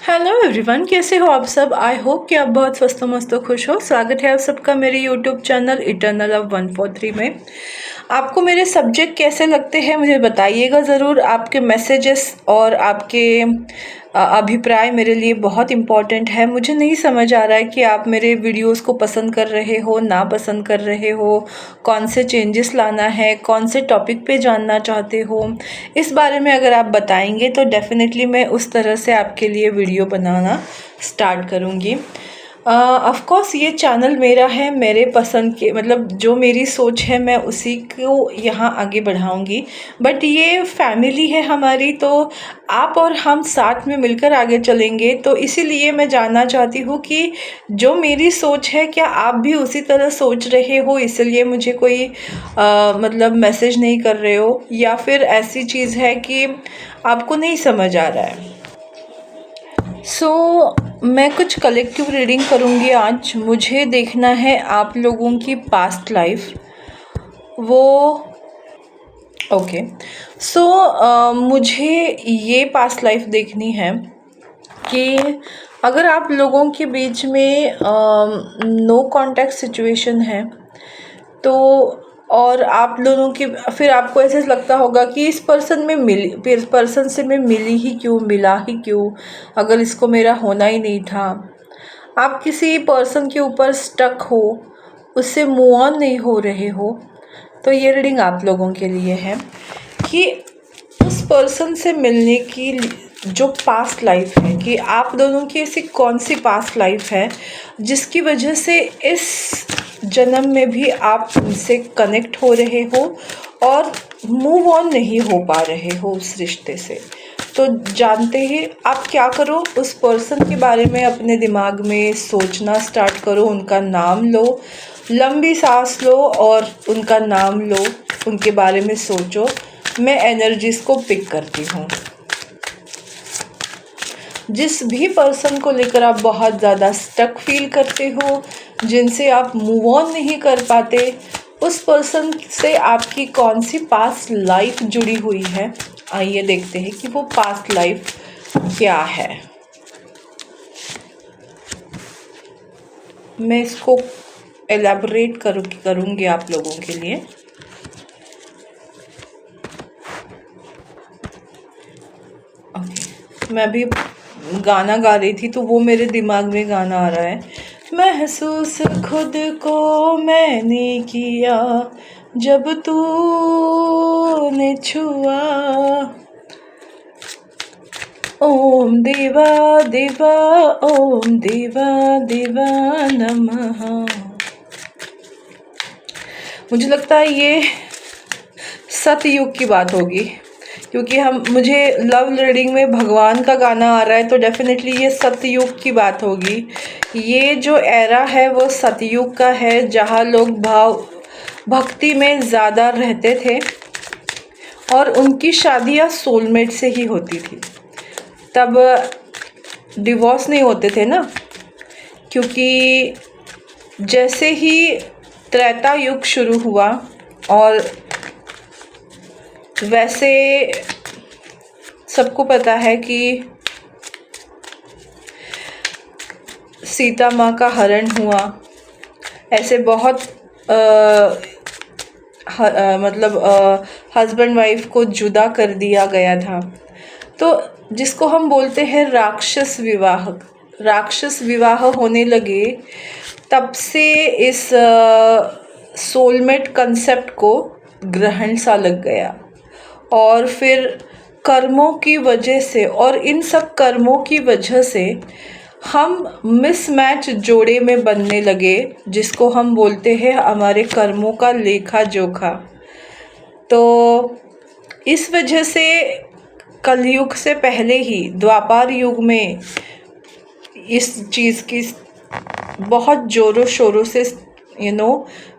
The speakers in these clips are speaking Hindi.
हेलो एवरीवन, कैसे हो आप सब। आई होप कि आप बहुत स्वस्थ मस्त खुश हो। स्वागत है आप सबका मेरे यूट्यूब चैनल इटर्नल ऑफ 143 में। आपको मेरे सब्जेक्ट कैसे लगते हैं मुझे बताइएगा ज़रूर। आपके मैसेजेस और आपके अभिप्राय मेरे लिए बहुत इम्पॉर्टेंट है। मुझे नहीं समझ आ रहा है कि आप मेरे वीडियोस को पसंद कर रहे हो, ना पसंद कर रहे हो, कौन से चेंजेस लाना है, कौन से टॉपिक पे जानना चाहते हो। इस बारे में अगर आप बताएंगे तो डेफिनेटली मैं उस तरह से आपके लिए वीडियो बनाना स्टार्ट करूँगी। ऑफ कोर्स ये चैनल मेरा है, मेरे पसंद के मतलब जो मेरी सोच है मैं उसी को यहाँ आगे बढ़ाऊँगी। बट ये फैमिली है हमारी, तो आप और हम साथ में मिलकर आगे चलेंगे। तो इसीलिए मैं जानना चाहती हूँ कि जो मेरी सोच है क्या आप भी उसी तरह सोच रहे हो, इसलिए मुझे कोई मतलब मैसेज नहीं कर रहे हो, या फिर ऐसी चीज़ है कि आपको नहीं समझ आ रहा है। मैं कुछ कलेक्टिव रीडिंग करूँगी आज। मुझे देखना है आप लोगों की पास्ट लाइफ वो ओके। मुझे ये पास्ट लाइफ देखनी है कि अगर आप लोगों के बीच में नो कांटेक्ट सिचुएशन है तो, और आप लोगों की फिर आपको ऐसे लगता होगा कि इस पर्सन से मैं मिली ही क्यों, मिला ही क्यों, अगर इसको मेरा होना ही नहीं था। आप किसी पर्सन के ऊपर स्टक हो, उससे मूव ऑन नहीं हो रहे हो, तो ये रीडिंग आप लोगों के लिए है कि उस पर्सन से मिलने की जो पास्ट लाइफ है, कि आप दोनों की ऐसी कौन सी पास्ट लाइफ है जिसकी वजह से इस जन्म में भी आप उनसे कनेक्ट हो रहे हो और मूव ऑन नहीं हो पा रहे हो उस रिश्ते से। तो जानते ही आप क्या करो, उस पर्सन के बारे में अपने दिमाग में सोचना स्टार्ट करो। उनका नाम लो, लंबी सांस लो और उनका नाम लो, उनके बारे में सोचो। मैं एनर्जीज को पिक करती हूँ। जिस भी पर्सन को लेकर आप बहुत ज़्यादा स्टक फील करते हो, जिनसे आप मूव ऑन नहीं कर पाते, उस पर्सन से आपकी कौन सी पास्ट लाइफ जुड़ी हुई है। आइए देखते हैं कि वो पास्ट लाइफ क्या है। मैं इसको एलैबोरेट करूँगी आप लोगों के लिए। मैं भी गाना गा रही थी तो वो मेरे दिमाग में गाना आ रहा है। महसूस खुद को मैंने किया जब तूने छुआ, ओम देवा देवा, ओम देवा देवा नमः। मुझे लगता है ये सतयुग की बात होगी, क्योंकि मुझे लव रीडिंग में भगवान का गाना आ रहा है, तो डेफिनेटली ये सतयुग की बात होगी। ये जो एरा है वो सतयुग का है, जहाँ लोग भक्ति में ज़्यादा रहते थे और उनकी शादियाँ सोलमेट से ही होती थी। तब डिवोर्स नहीं होते थे ना, क्योंकि जैसे ही त्रेता युग शुरू हुआ और वैसे सबको पता है कि सीता माँ का हरण हुआ। ऐसे बहुत हस्बैंड वाइफ को जुदा कर दिया गया था। तो जिसको हम बोलते हैं राक्षस विवाह होने लगे, तब से इस सोलमेट कंसेप्ट को ग्रहण सा लग गया। और फिर कर्मों की वजह से, और इन सब कर्मों की वजह से हम मिसमैच जोड़े में बनने लगे, जिसको हम बोलते हैं हमारे कर्मों का लेखा जोखा। तो इस वजह से कलयुग से पहले ही द्वापर युग में इस चीज़ की बहुत ज़ोरों शोरों से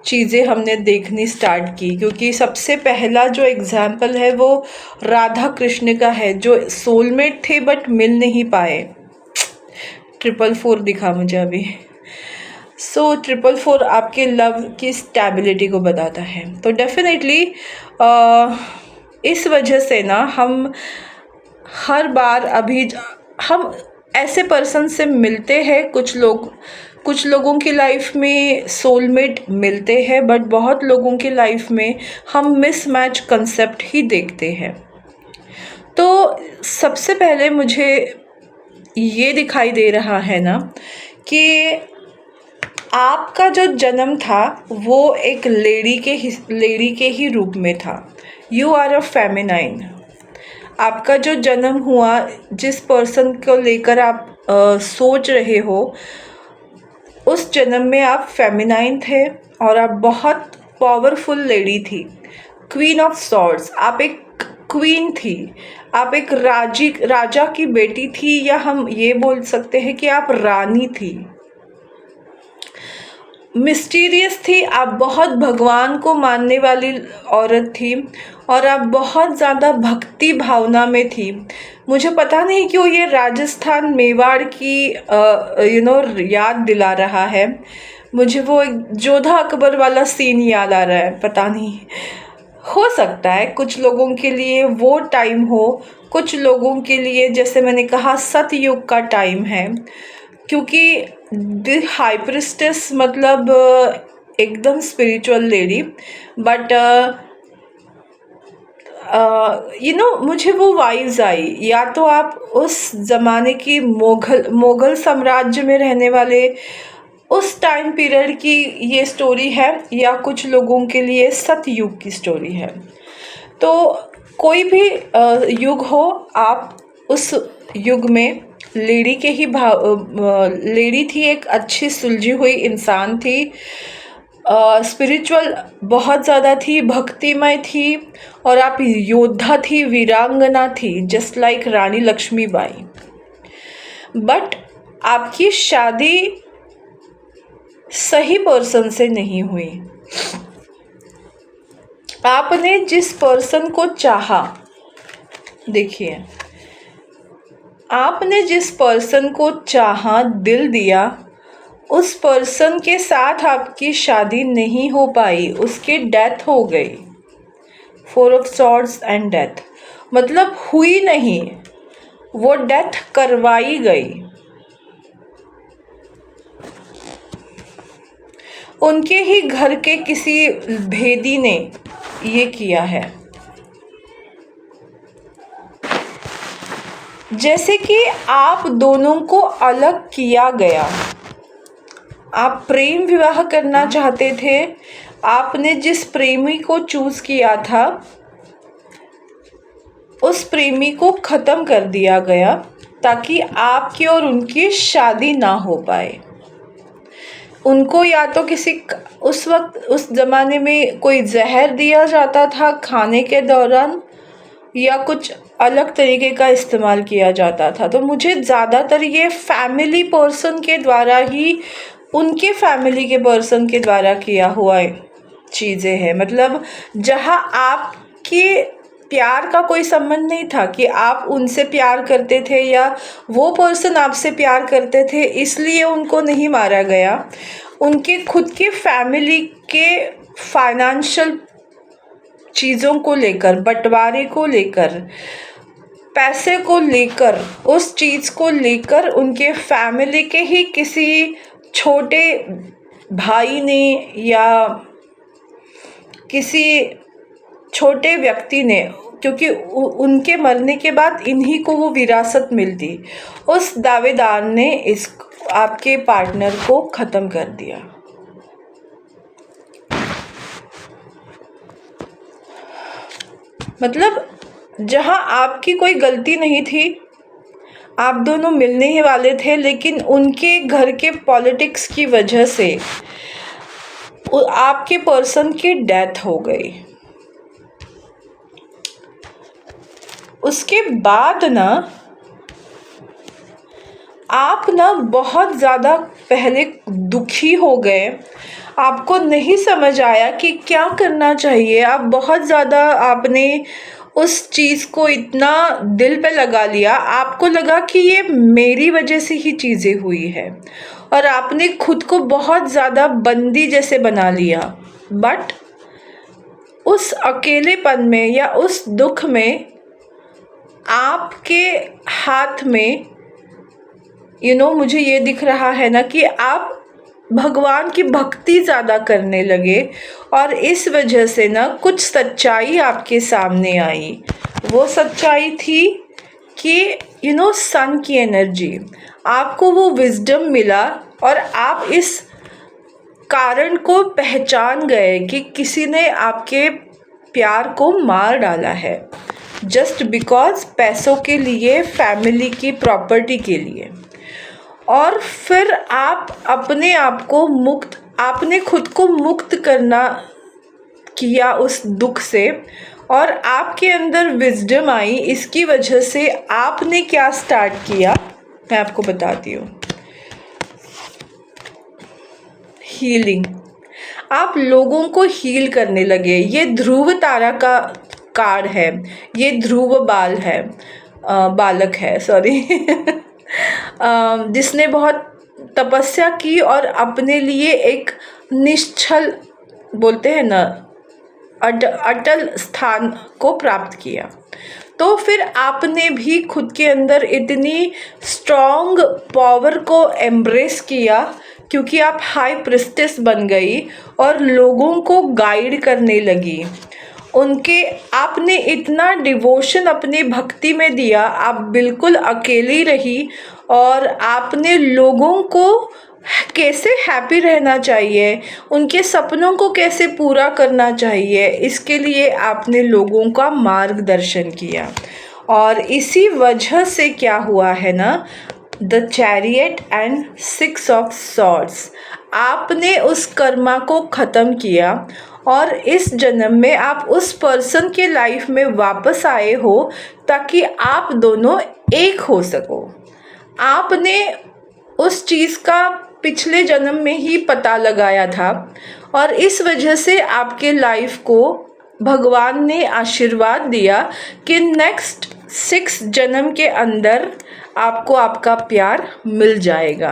चीज़ें हमने देखनी स्टार्ट की। क्योंकि सबसे पहला जो एग्ज़ाम्पल है वो राधा कृष्ण का है, जो सोलमेट थे बट मिल नहीं पाए। 444 दिखा मुझे अभी। 444 आपके लव की स्टेबिलिटी को बताता है। तो डेफिनेटली इस वजह से ना हम हर बार हम ऐसे पर्सन से मिलते हैं कुछ लोगों की लाइफ में सोलमेट मिलते हैं, बट बहुत लोगों की लाइफ में हम मिसमैच कंसेप्ट ही देखते हैं। तो सबसे पहले मुझे ये दिखाई दे रहा है ना कि आपका जो जन्म था वो एक लेडी के ही रूप में था। You are a feminine. आपका जो जन्म हुआ, जिस पर्सन को लेकर आप सोच रहे हो, उस जन्म में आप फेमिनाइन थे और आप बहुत पावरफुल लेडी थी, क्वीन ऑफ सॉर्ड्स। आप एक क्वीन थी, आप एक राजा की बेटी थी, या हम ये बोल सकते हैं कि आप रानी थी। मिस्टीरियस थी, आप बहुत भगवान को मानने वाली औरत थी और आप बहुत ज़्यादा भक्ति भावना में थी। मुझे पता नहीं क्यों ये राजस्थान मेवाड़ की याद दिला रहा है। मुझे वो एक जोधा अकबर वाला सीन याद आ रहा है। पता नहीं, हो सकता है कुछ लोगों के लिए वो टाइम हो, कुछ लोगों के लिए जैसे मैंने कहा सतयुग का टाइम है, क्योंकि द हाई प्रिस्टेस मतलब एकदम स्पिरिचुअल लेडी। बट मुझे वो वाइब्स आई, या तो आप उस ज़माने की मोगल साम्राज्य में रहने वाले उस टाइम पीरियड की ये स्टोरी है, या कुछ लोगों के लिए सतयुग की स्टोरी है। तो कोई भी युग हो, आप उस युग में लेडी के ही लेडी थी, एक अच्छी सुलझी हुई इंसान थी, स्पिरिचुअल बहुत ज़्यादा थी, भक्तिमय थी, और आप योद्धा थी, वीरांगना थी, just like Rani Lakshmibai. But आपकी शादी सही पर्सन से नहीं हुई। आपने जिस पर्सन को चाहा, देखिए, आपने जिस पर्सन को चाहा, दिल दिया, उस पर्सन के साथ आपकी शादी नहीं हो पाई, उसकी डेथ हो गई। 4 ऑफ सॉर्ड्स एंड डेथ, मतलब हुई नहीं, वो डेथ करवाई गई। उनके ही घर के किसी भेदी ने ये किया है। जैसे कि आप दोनों को अलग किया गया। आप प्रेम विवाह करना चाहते थे, आपने जिस प्रेमी को चूज किया था उस प्रेमी को ख़त्म कर दिया गया ताकि आपकी और उनकी शादी ना हो पाए। उनको या तो उस वक्त उस ज़माने में कोई जहर दिया जाता था खाने के दौरान, या कुछ अलग तरीके का इस्तेमाल किया जाता था। तो मुझे ज़्यादातर ये फैमिली पर्सन के द्वारा ही, उनके फैमिली के पर्सन के द्वारा किया हुआ चीज़ें हैं। मतलब जहाँ आपके प्यार का कोई संबंध नहीं था कि आप उनसे प्यार करते थे या वो पर्सन आपसे प्यार करते थे, इसलिए उनको नहीं मारा गया। उनके खुद के फैमिली के फाइनेंशियल चीज़ों को लेकर, बंटवारे को लेकर, पैसे को लेकर, उस चीज़ को लेकर उनके फैमिली के ही किसी छोटे भाई ने या किसी छोटे व्यक्ति ने, क्योंकि उनके मरने के बाद इन्हीं को वो विरासत मिलती, उस दावेदार ने आपके पार्टनर को ख़त्म कर दिया। मतलब जहाँ आपकी कोई गलती नहीं थी, आप दोनों मिलने ही वाले थे, लेकिन उनके घर के पॉलिटिक्स की वजह से आपके पर्सन की डेथ हो गई। उसके बाद ना आप ना बहुत ज़्यादा पहले दुखी हो गए, आपको नहीं समझ आया कि क्या करना चाहिए। आप बहुत ज़्यादा आपने उस चीज़ को इतना दिल पे लगा लिया, आपको लगा कि ये मेरी वजह से ही चीज़ें हुई है, और आपने खुद को बहुत ज़्यादा बंदी जैसे बना लिया। बट उस अकेलेपन में या उस दुख में आपके हाथ में मुझे ये दिख रहा है ना कि आप भगवान की भक्ति ज़्यादा करने लगे, और इस वजह से ना कुछ सच्चाई आपके सामने आई। वो सच्चाई थी कि सन की एनर्जी, आपको वो विजडम मिला और आप इस कारण को पहचान गए कि किसी ने आपके प्यार को मार डाला है, जस्ट बिकॉज पैसों के लिए, फैमिली की प्रॉपर्टी के लिए। और फिर आप अपने आप को आपने खुद को मुक्त करना किया उस दुख से, और आपके अंदर विजडम आई। इसकी वजह से आपने क्या स्टार्ट किया, मैं आपको बताती हूँ। हीलिंग। आप लोगों को हील करने लगे। ये ध्रुव तारा का कार्ड है, ये ध्रुव बालक है, सॉरी जिसने बहुत तपस्या की और अपने लिए एक निश्चल, बोलते हैं ना, अटल स्थान को प्राप्त किया। तो फिर आपने भी खुद के अंदर इतनी स्ट्रॉन्ग पावर को एम्ब्रेस किया, क्योंकि आप हाई प्रिस्टेस बन गई और लोगों को गाइड करने लगी। आपने इतना डिवोशन अपनी भक्ति में दिया, आप बिल्कुल अकेली रही, और आपने लोगों को कैसे हैप्पी रहना चाहिए, उनके सपनों को कैसे पूरा करना चाहिए, इसके लिए आपने लोगों का मार्गदर्शन किया। और इसी वजह से क्या हुआ है ना, the chariot and 6 of swords, आपने उस कर्मा को ख़त्म किया, और इस जन्म में आप उस पर्सन के लाइफ में वापस आए हो ताकि आप दोनों एक हो सको। आपने उस चीज़ का पिछले जन्म में ही पता लगाया था, और इस वजह से आपके लाइफ को भगवान ने आशीर्वाद दिया कि नेक्स्ट 6 जन्म के अंदर आपको आपका प्यार मिल जाएगा।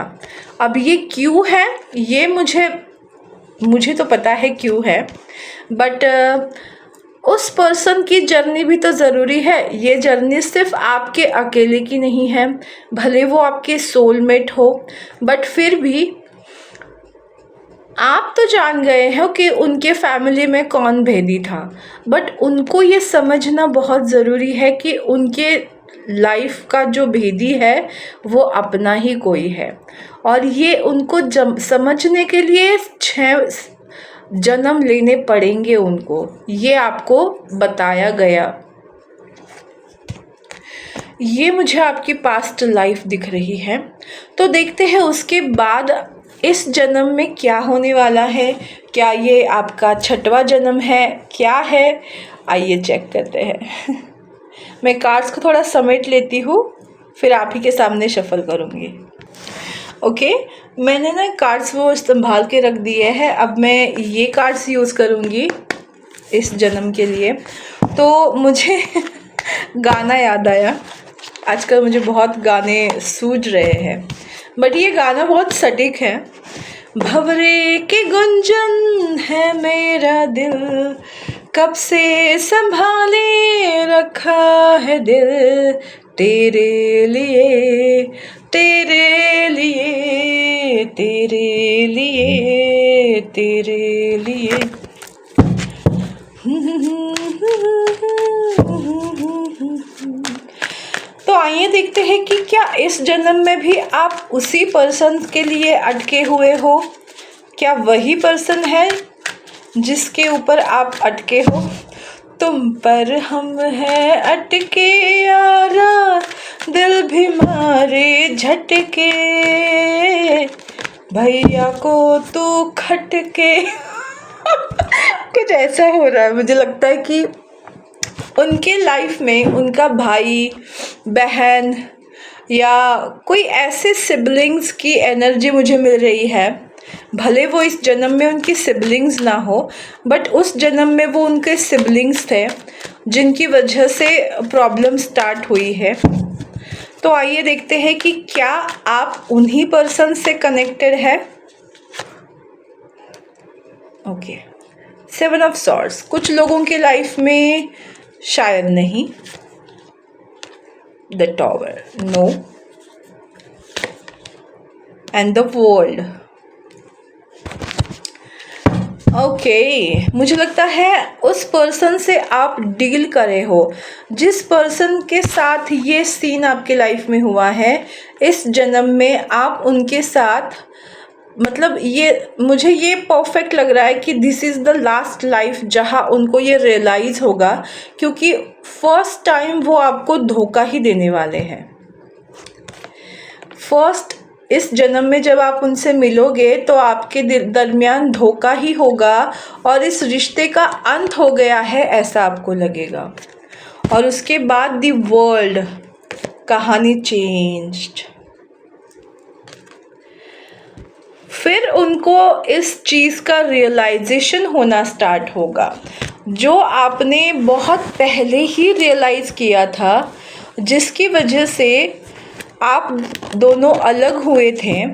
अब ये क्यों है, ये मुझे तो पता है क्यों है, बट उस पर्सन की जर्नी भी तो ज़रूरी है। ये जर्नी सिर्फ आपके अकेले की नहीं है, भले वो आपके सोलमेट हो, बट फिर भी आप तो जान गए हो कि उनके फैमिली में कौन भेदी था, बट उनको ये समझना बहुत ज़रूरी है कि उनके लाइफ का जो भेदी है वो अपना ही कोई है, और ये उनको समझने के लिए 6 जन्म लेने पड़ेंगे उनको। ये आपको बताया गया। ये मुझे आपकी पास्ट लाइफ दिख रही है, तो देखते हैं उसके बाद इस जन्म में क्या होने वाला है। क्या ये आपका 6वां जन्म है, क्या है, आइए चेक करते हैं। मैं कार्ड्स को थोड़ा समेट लेती हूँ, फिर आप ही के सामने शफल करूँगी। ओके, मैंने ना कार्ड्स वो संभाल के रख दिए हैं। अब मैं ये कार्ड्स यूज़ करूँगी इस जन्म के लिए। तो मुझे गाना याद आया। आजकल मुझे बहुत गाने सूझ रहे हैं, बट ये गाना बहुत सटीक है। भंवरे के गुंजन है मेरा दिल, कब से संभाले रखा है दिल, तेरे लिए तेरे लिए तेरे लिए तेरे लिए। तो आइए देखते हैं कि क्या इस जन्म में भी आप उसी पर्सन के लिए अटके हुए हो। क्या वही पर्सन है जिसके ऊपर आप अटके हो। तुम पर हम हैं अटके यारा, दिल भी मारे झटके, भैया को तू खटके। कुछ ऐसा हो रहा है, मुझे लगता है कि उनके लाइफ में उनका भाई बहन या कोई ऐसे सिबलिंग्स की एनर्जी मुझे मिल रही है। भले वो इस जन्म में उनकी सिबलिंग्स ना हो, बट उस जन्म में वो उनके सिबलिंग्स थे जिनकी वजह से प्रॉब्लम स्टार्ट हुई है। तो आइए देखते हैं कि क्या आप उन्हीं पर्सन से कनेक्टेड है। ओके, 7 ऑफ सॉर्ड्स कुछ लोगों के लाइफ में शायद नहीं। The tower no. And the world. Okay, मुझे लगता है उस पर्सन से आप डील करे हो, जिस पर्सन के साथ ये सीन आपके लाइफ में हुआ है, इस जन्म में आप उनके साथ, मतलब ये मुझे ये परफेक्ट लग रहा है कि this is the last life जहाँ उनको ये रियलाइज़ होगा, क्योंकि फर्स्ट टाइम वो आपको धोखा ही देने वाले हैं। फर्स्ट इस जन्म में जब आप उनसे मिलोगे तो आपके दरमियान धोखा ही होगा और इस रिश्ते का अंत हो गया है ऐसा आपको लगेगा। और उसके बाद दी वर्ल्ड, कहानी चेंज्ड। फिर उनको इस चीज़ का रियलाइजेशन होना स्टार्ट होगा जो आपने बहुत पहले ही रियलाइज़ किया था, जिसकी वजह से आप दोनों अलग हुए थे।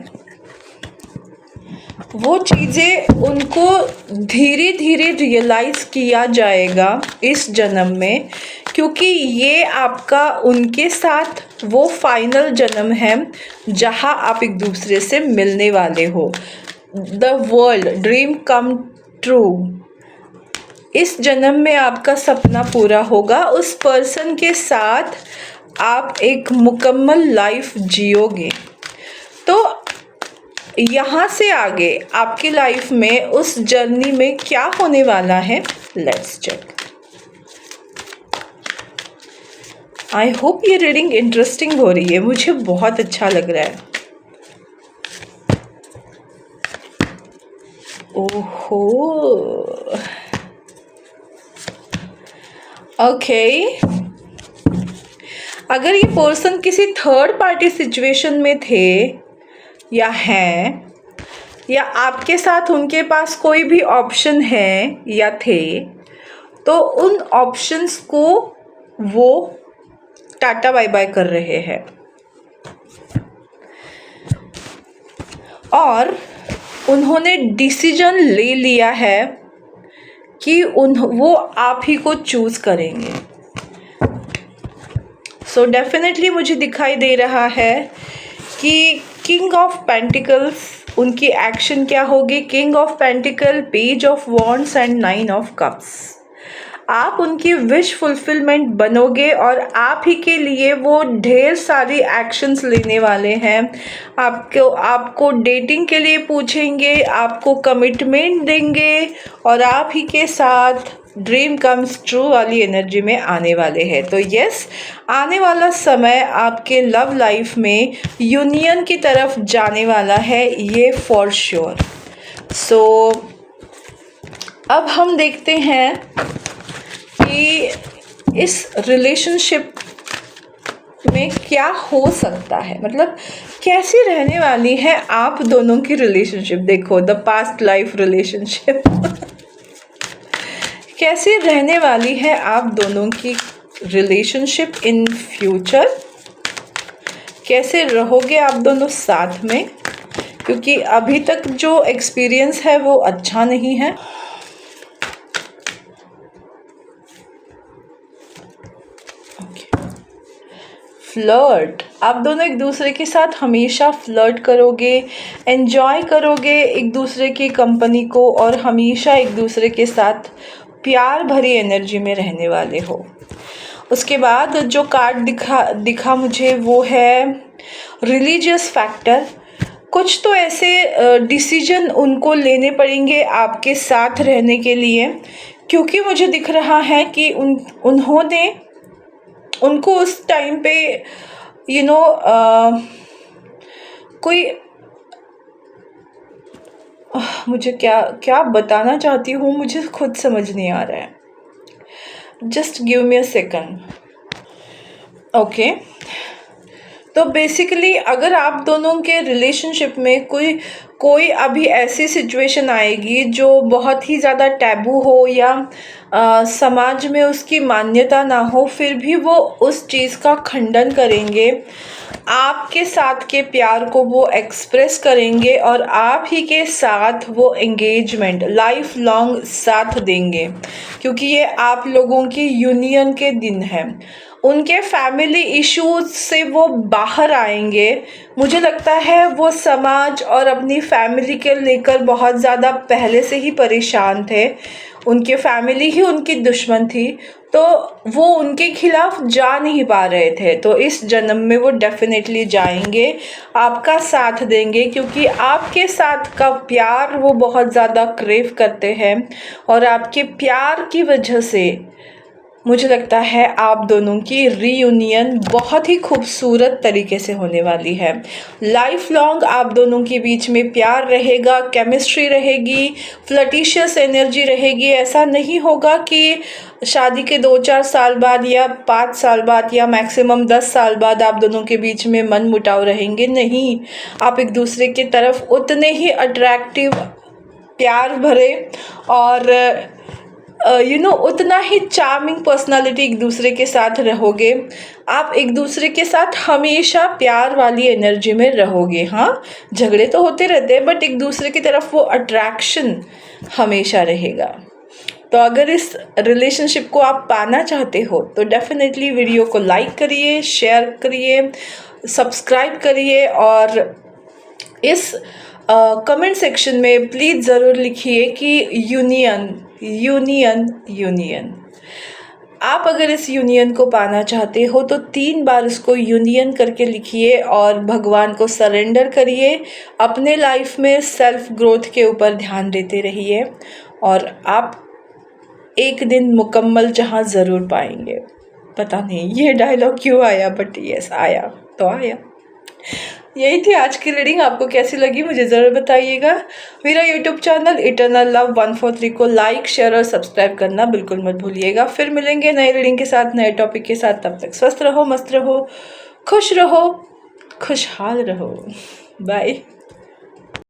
वो चीज़ें उनको धीरे धीरे रियलाइज़ किया जाएगा इस जन्म में, क्योंकि ये आपका उनके साथ वो फाइनल जन्म है जहाँ आप एक दूसरे से मिलने वाले हो। The world dream come true. इस जन्म में आपका सपना पूरा होगा, उस पर्सन के साथ आप एक मुकम्मल लाइफ जियोगे। तो यहाँ से आगे आपकी लाइफ में उस जर्नी में क्या होने वाला है, लेट्स चेक। आई होप ये रीडिंग इंटरेस्टिंग हो रही है, मुझे बहुत अच्छा लग रहा है। ओहो, ओके। अगर ये पर्सन किसी थर्ड पार्टी सिचुएशन में थे या हैं, या आपके साथ उनके पास कोई भी ऑप्शन है या थे, तो उन ऑप्शंस को वो टाटा बाय बाय कर रहे हैं और उन्होंने डिसीजन ले लिया है कि वो आप ही को चूज़ करेंगे। सो डेफिनेटली मुझे दिखाई दे रहा है कि किंग ऑफ पेंटिकल्स, उनकी एक्शन क्या होगी। King of pentacle, page of wands and 9 of cups. आप उनकी विश फुलफिलमेंट बनोगे और आप ही के लिए वो ढेर सारी एक्शंस लेने वाले हैं। आपको डेटिंग के लिए पूछेंगे, आपको कमिटमेंट देंगे और आप ही के साथ ड्रीम कम्स ट्रू वाली एनर्जी में आने वाले हैं। तो यस, आने वाला समय आपके लव लाइफ में यूनियन की तरफ जाने वाला है, ये फॉर श्योर। सो अब हम देखते हैं कि इस रिलेशनशिप में क्या हो सकता है, मतलब कैसी रहने वाली है आप दोनों की रिलेशनशिप। देखो, द पास्ट लाइफ रिलेशनशिप कैसी रहने वाली है आप दोनों की रिलेशनशिप इन फ्यूचर। कैसे रहोगे आप दोनों साथ में, क्योंकि अभी तक जो एक्सपीरियंस है वो अच्छा नहीं है। फ्लर्ट, आप दोनों एक दूसरे के साथ हमेशा फ्लर्ट करोगे, एंजॉय करोगे एक दूसरे की कंपनी को और हमेशा एक दूसरे के साथ प्यार भरी एनर्जी में रहने वाले हो। उसके बाद जो कार्ड दिखा मुझे वो है रिलीजियस फैक्टर। कुछ तो ऐसे डिसीजन उनको लेने पड़ेंगे आपके साथ रहने के लिए, क्योंकि मुझे दिख रहा है कि उन्होंने उनको उस टाइम पे कोई मुझे क्या बताना चाहती हूँ, मुझे खुद समझ नहीं आ रहा है। Just give me a second. Okay, तो बेसिकली अगर आप दोनों के रिलेशनशिप में कोई अभी ऐसी सिचुएशन आएगी जो बहुत ही ज़्यादा टैबू हो या समाज में उसकी मान्यता ना हो, फिर भी वो उस चीज़ का खंडन करेंगे। आपके साथ के प्यार को वो एक्सप्रेस करेंगे और आप ही के साथ वो एंगेजमेंट लाइफ लॉन्ग साथ देंगे, क्योंकि ये आप लोगों की यूनियन के दिन हैं। उनके फैमिली इश्यूज से वो बाहर आएंगे। मुझे लगता है वो समाज और अपनी फैमिली के लेकर बहुत ज़्यादा पहले से ही परेशान थे। उनके फैमिली ही उनकी दुश्मन थी, तो वो उनके खिलाफ जा नहीं पा रहे थे। तो इस जन्म में वो डेफिनेटली जाएंगे, आपका साथ देंगे, क्योंकि आपके साथ का प्यार वो बहुत ज़्यादा क्रेव करते हैं। और आपके प्यार की वजह से मुझे लगता है आप दोनों की रीयूनियन बहुत ही खूबसूरत तरीके से होने वाली है। लाइफ लॉन्ग आप दोनों के बीच में प्यार रहेगा, केमिस्ट्री रहेगी, फ्लर्टिशियस एनर्जी रहेगी। ऐसा नहीं होगा कि शादी के 2-4 साल बाद या 5 साल बाद या मैक्सिमम 10 साल बाद आप दोनों के बीच में मन मुटाव रहेंगे। नहीं, आप एक दूसरे की तरफ उतने ही अट्रैक्टिव, प्यार भरे और उतना ही चार्मिंग पर्सनालिटी एक दूसरे के साथ रहोगे। आप एक दूसरे के साथ हमेशा प्यार वाली एनर्जी में रहोगे। हाँ, झगड़े तो होते रहते हैं, बट एक दूसरे की तरफ वो अट्रैक्शन हमेशा रहेगा। तो अगर इस रिलेशनशिप को आप पाना चाहते हो तो डेफिनेटली वीडियो को लाइक करिए, शेयर करिए, सब्सक्राइब करिए और इस कमेंट सेक्शन में प्लीज़ ज़रूर लिखिए कि यूनियन यूनियन यूनियन। आप अगर इस यूनियन को पाना चाहते हो तो 3 बार इसको यूनियन करके लिखिए और भगवान को सरेंडर करिए। अपने लाइफ में सेल्फ ग्रोथ के ऊपर ध्यान देते रहिए और आप एक दिन मुकम्मल जहां ज़रूर पाएंगे। पता नहीं ये डायलॉग क्यों आया, बट यस आया तो आया। यही थी आज की रीडिंग। आपको कैसी लगी मुझे ज़रूर बताइएगा। मेरा यूट्यूब चैनल इटर्नल लव 143 को लाइक, शेयर और सब्सक्राइब करना बिल्कुल मत भूलिएगा। फिर मिलेंगे नए रीडिंग के साथ, नए टॉपिक के साथ। तब तक स्वस्थ रहो, मस्त रहो, खुश रहो, खुशहाल रहो। बाय।